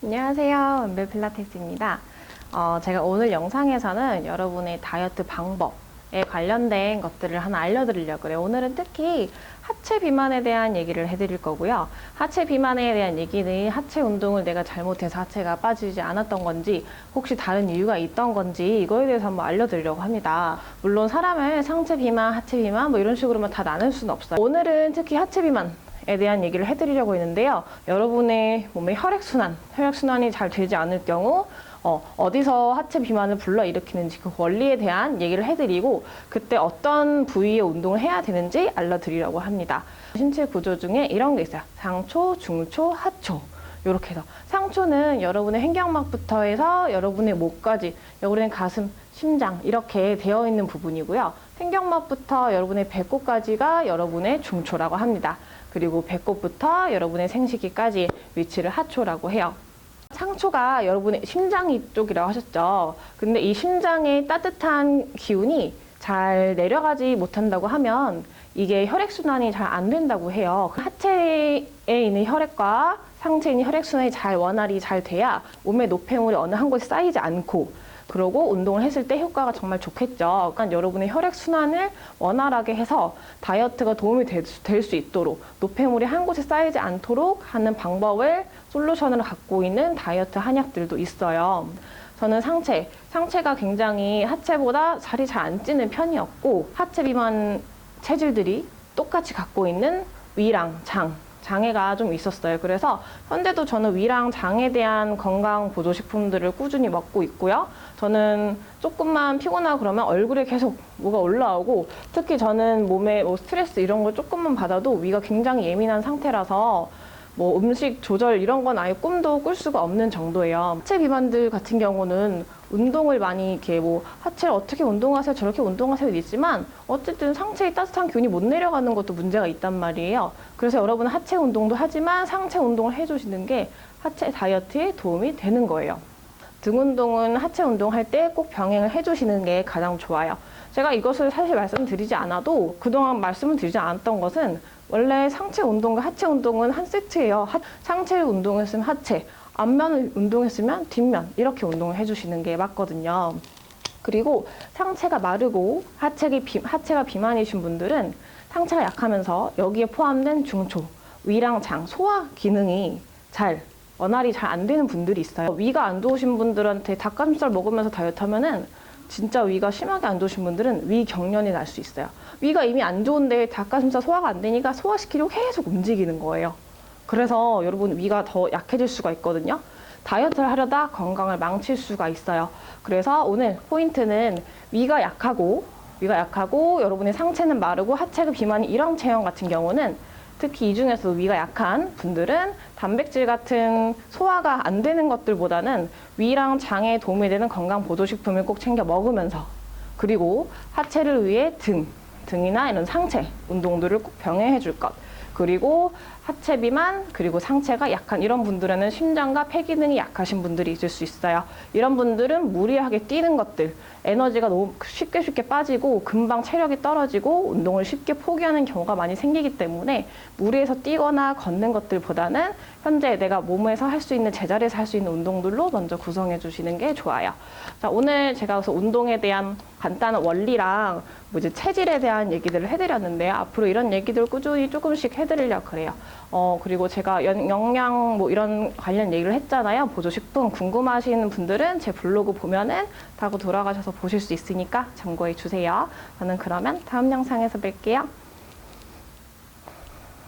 안녕하세요. 은별 필라테스입니다. 제가 오늘 영상에서는 여러분의 다이어트 방법에 관련된 것들을 하나 알려드리려고 해요. 오늘은 특히 하체 비만에 대한 얘기를 해드릴 거고요. 하체 비만에 대한 얘기는 하체 운동을 내가 잘못해서 하체가 빠지지 않았던 건지 혹시 다른 이유가 있던 건지 이거에 대해서 한번 알려드리려고 합니다. 물론 사람을 상체 비만, 하체 비만 뭐 이런 식으로만 다 나눌 수는 없어요. 오늘은 특히 하체 비만 에 대한 얘기를 해드리려고 했는데요. 여러분의 몸의 혈액순환이 잘 되지 않을 경우 어디서 하체 비만을 불러일으키는지 그 원리에 대한 얘기를 해드리고 그때 어떤 부위의 운동을 해야 되는지 알려드리려고 합니다. 신체 구조 중에 이런 게 있어요. 상초, 중초, 하초. 이렇게 해서 상초는 여러분의 횡격막부터 해서 여러분의 목까지, 여러분의 가슴, 심장 이렇게 되어 있는 부분이고요. 횡격막부터 여러분의 배꼽까지가 여러분의 중초라고 합니다. 그리고 배꼽부터 여러분의 생식기까지 위치를 하초라고 해요. 상초가 여러분의 심장 쪽이라고 하셨죠. 근데 이 심장의 따뜻한 기운이 잘 내려가지 못한다고 하면 이게 혈액순환이 잘 안 된다고 해요. 하체에 있는 혈액과 상체에 있는 혈액순환이 원활히 잘 돼야 몸의 노폐물이 어느 한 곳에 쌓이지 않고 그러고 운동을 했을 때 효과가 정말 좋겠죠. 그러니까 여러분의 혈액순환을 원활하게 해서 다이어트가 도움이 될 수 있도록 노폐물이 한 곳에 쌓이지 않도록 하는 방법을 솔루션을 갖고 있는 다이어트 한약들도 있어요. 저는 상체가 굉장히 하체보다 살이 잘 안 찌는 편이었고 하체 비만 체질들이 똑같이 갖고 있는 위랑 장애가 좀 있었어요. 그래서 현재도 저는 위랑 장에 대한 건강 보조식품들을 꾸준히 먹고 있고요. 저는 조금만 피곤하고 그러면 얼굴에 계속 뭐가 올라오고 특히 저는 몸에 스트레스 이런 걸 조금만 받아도 위가 굉장히 예민한 상태라서 뭐 음식 조절 이런 건 아예 꿈도 꿀 수가 없는 정도예요. 하체 비만들 같은 경우는 운동을 많이 이렇게 뭐 하체를 어떻게 운동하세요 저렇게 운동하세요 있지만 어쨌든 상체에 따뜻한 기운이 못 내려가는 것도 문제가 있단 말이에요. 그래서 여러분은 하체 운동도 하지만 상체 운동을 해주시는 게 하체 다이어트에 도움이 되는 거예요. 등 운동은 하체 운동할 때 꼭 병행을 해주시는 게 가장 좋아요. 제가 이것을 사실 말씀드리지 않아도 그동안 말씀을 드리지 않았던 것은 원래 상체 운동과 하체 운동은 한 세트예요. 상체 운동했으면 하체, 앞면 운동했으면 뒷면 이렇게 운동을 해주시는 게 맞거든요. 그리고 상체가 마르고 하체가 비만이신 분들은 상체가 약하면서 여기에 포함된 중초, 위랑 장, 소화 기능이 원활히 잘 안 되는 분들이 있어요. 위가 안 좋으신 분들한테 닭가슴살 먹으면서 다이어트 하면은 진짜 위가 심하게 안 좋으신 분들은 위 경련이 날 수 있어요. 위가 이미 안 좋은데 닭가슴살 소화가 안 되니까 소화시키려고 계속 움직이는 거예요. 그래서 여러분 위가 더 약해질 수가 있거든요. 다이어트를 하려다 건강을 망칠 수가 있어요. 그래서 오늘 포인트는 위가 약하고 여러분의 상체는 마르고 하체가 비만이 이런 체형 같은 경우는 특히 이 중에서도 위가 약한 분들은 단백질 같은 소화가 안 되는 것들보다는 위랑 장에 도움이 되는 건강 보조식품을 꼭 챙겨 먹으면서 그리고 하체를 위해 등이나 이런 상체 운동들을 꼭 병행해 줄 것. 그리고 하체 비만 그리고 상체가 약한 이런 분들에는 심장과 폐 기능이 약하신 분들이 있을 수 있어요. 이런 분들은 무리하게 뛰는 것들 에너지가 너무 쉽게 빠지고 금방 체력이 떨어지고 운동을 쉽게 포기하는 경우가 많이 생기기 때문에 무리해서 뛰거나 걷는 것들보다는 현재 내가 몸에서 할 수 있는 제자리에서 할 수 있는 운동들로 먼저 구성해 주시는 게 좋아요. 자, 오늘 제가 그래서 운동에 대한 간단한 원리랑 뭐 이제 체질에 대한 얘기들을 해드렸는데요. 앞으로 이런 얘기들 꾸준히 조금씩 해드리려고 그래요. 그리고 제가 영양 뭐 이런 관련 얘기를 했잖아요. 보조식품 궁금하신 분들은 제 블로그 보면은 타고 돌아가셔서 보실 수 있으니까 참고해 주세요. 저는 그러면 다음 영상에서 뵐게요.